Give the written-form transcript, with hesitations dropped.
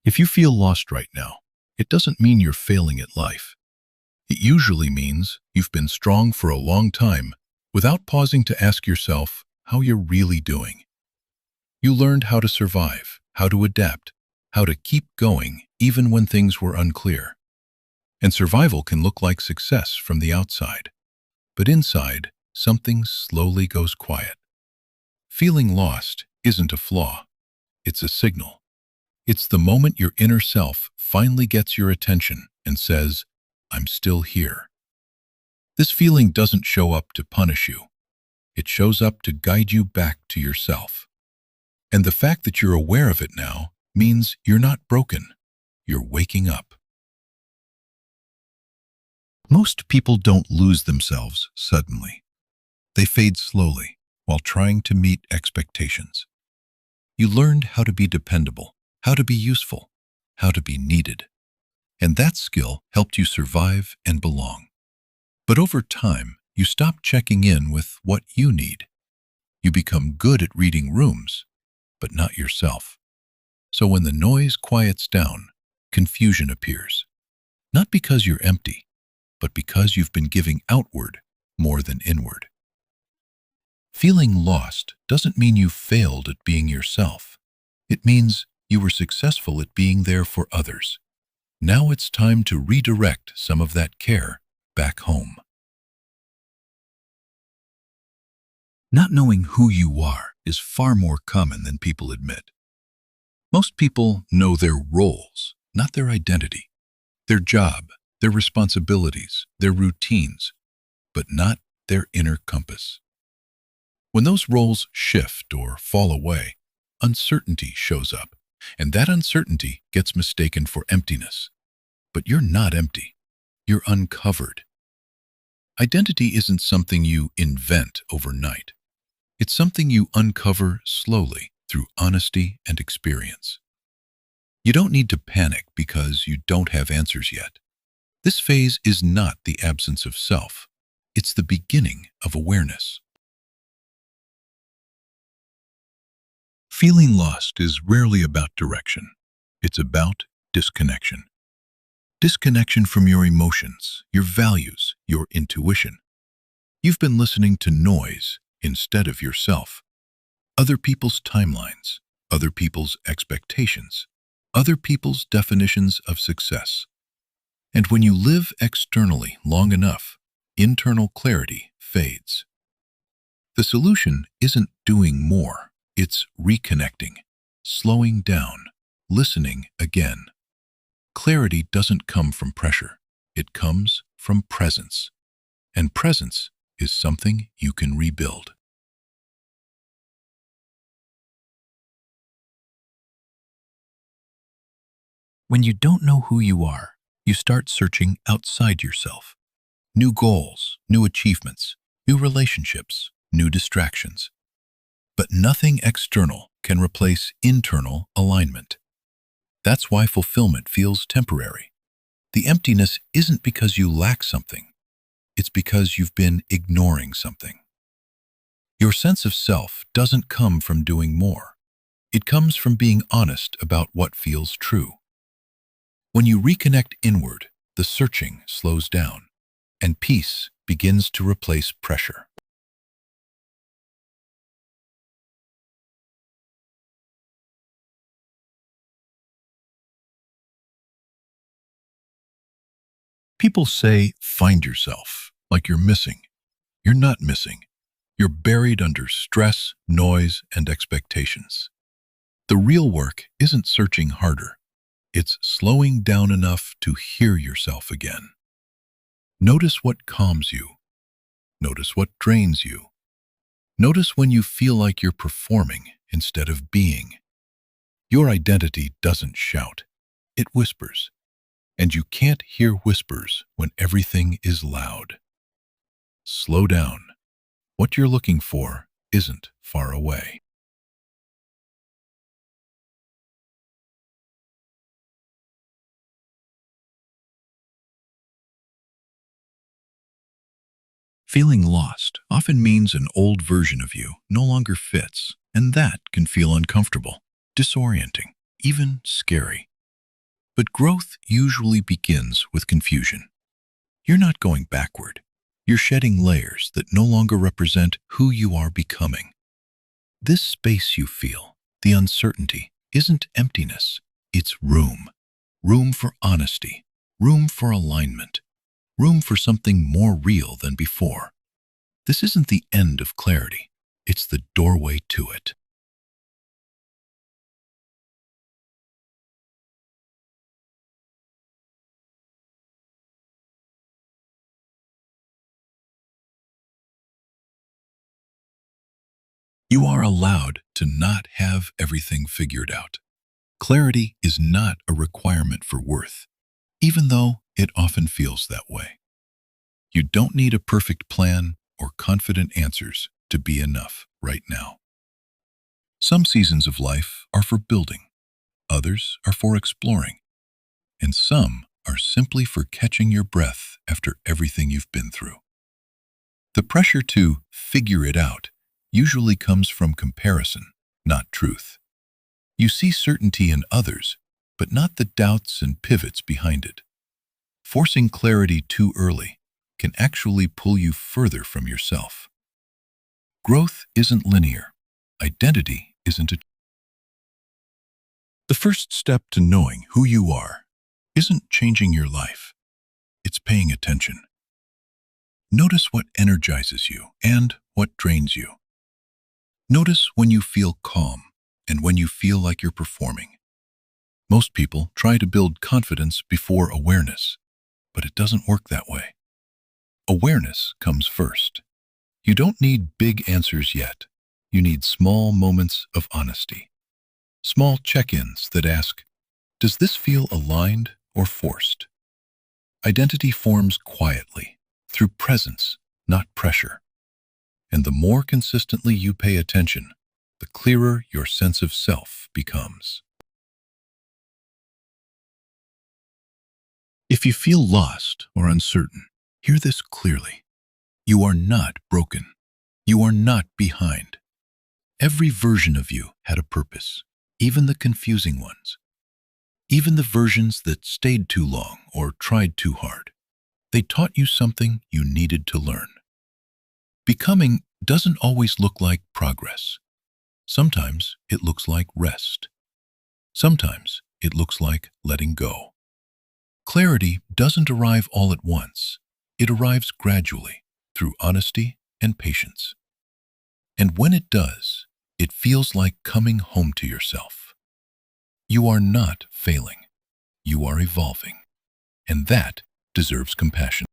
If you feel lost right now, it doesn't mean you're failing at life. It usually means you've been strong for a long time without pausing to ask yourself how you're really doing. You learned how to survive, how to adapt, how to keep going even when things were unclear. And survival can look like success from the outside, but inside, something slowly goes quiet. Feeling lost isn't a flaw, it's a signal. It's the moment your inner self finally gets your attention and says, "I'm still here." This feeling doesn't show up to punish you. It shows up to guide you back to yourself. And the fact that you're aware of it now means you're not broken. You're waking up. Most people don't lose themselves suddenly. They fade slowly while trying to meet expectations. You learned how to be dependable, how to be useful, how to be needed. And that skill helped you survive and belong. But over time, you stop checking in with what you need. You become good at reading rooms, but not yourself. So when the noise quiets down, confusion appears. Not because you're empty, but because you've been giving outward more than inward. Feeling lost doesn't mean you failed at being yourself. It means you were successful at being there for others. Now it's time to redirect some of that care back home. Not knowing who you are is far more common than people admit. Most people know their roles, not their identity, their job, their responsibilities, their routines, but not their inner compass. When those roles shift or fall away, uncertainty shows up, and that uncertainty gets mistaken for emptiness. But you're not empty. You're uncovered. Identity isn't something you invent overnight. It's something you uncover slowly through honesty and experience. You don't need to panic because you don't have answers yet. This phase is not the absence of self. It's the beginning of awareness. Feeling lost is rarely about direction. It's about disconnection. Disconnection from your emotions, your values, your intuition. You've been listening to noise instead of yourself. Other people's timelines, other people's expectations, other people's definitions of success. And when you live externally long enough, internal clarity fades. The solution isn't doing more, it's reconnecting, slowing down, listening again. Clarity doesn't come from pressure, it comes from presence. And presence is something you can rebuild. When you don't know who you are, you start searching outside yourself. New goals, new achievements, new relationships, new distractions. But nothing external can replace internal alignment. That's why fulfillment feels temporary. The emptiness isn't because you lack something. It's because you've been ignoring something. Your sense of self doesn't come from doing more. It comes from being honest about what feels true. When you reconnect inward, the searching slows down, and peace begins to replace pressure. People say, find yourself, like you're missing. You're not missing. You're buried under stress, noise, and expectations. The real work isn't searching harder. It's slowing down enough to hear yourself again. Notice what calms you. Notice what drains you. Notice when you feel like you're performing instead of being. Your identity doesn't shout. It whispers. And you can't hear whispers when everything is loud. Slow down. What you're looking for isn't far away. Feeling lost often means an old version of you no longer fits, and that can feel uncomfortable, disorienting, even scary. But growth usually begins with confusion. You're not going backward. You're shedding layers that no longer represent who you are becoming. This space you feel, the uncertainty, isn't emptiness. It's room. Room for honesty. Room for alignment. Room for something more real than before. This isn't the end of clarity. It's the doorway to it. You are allowed to not have everything figured out. Clarity is not a requirement for worth, even though it often feels that way. You don't need a perfect plan or confident answers to be enough right now. Some seasons of life are for building, others are for exploring, and some are simply for catching your breath after everything you've been through. The pressure to figure it out usually comes from comparison, not truth. You see certainty in others, but not the doubts and pivots behind it. Forcing clarity too early can actually pull you further from yourself. Growth isn't linear. Identity isn't a... The first step to knowing who you are isn't changing your life. It's paying attention. Notice what energizes you and what drains you. Notice when you feel calm and when you feel like you're performing. Most people try to build confidence before awareness, but it doesn't work that way. Awareness comes first. You don't need big answers yet. You need small moments of honesty. Small check-ins that ask, does this feel aligned or forced? Identity forms quietly, through presence, not pressure. And the more consistently you pay attention, the clearer your sense of self becomes. If you feel lost or uncertain, hear this clearly. You are not broken. You are not behind. Every version of you had a purpose, even the confusing ones. Even the versions that stayed too long or tried too hard. They taught you something you needed to learn. Becoming doesn't always look like progress. Sometimes it looks like rest. Sometimes it looks like letting go. Clarity doesn't arrive all at once. It arrives gradually, through honesty and patience. And when it does, it feels like coming home to yourself. You are not failing. You are evolving. And that deserves compassion.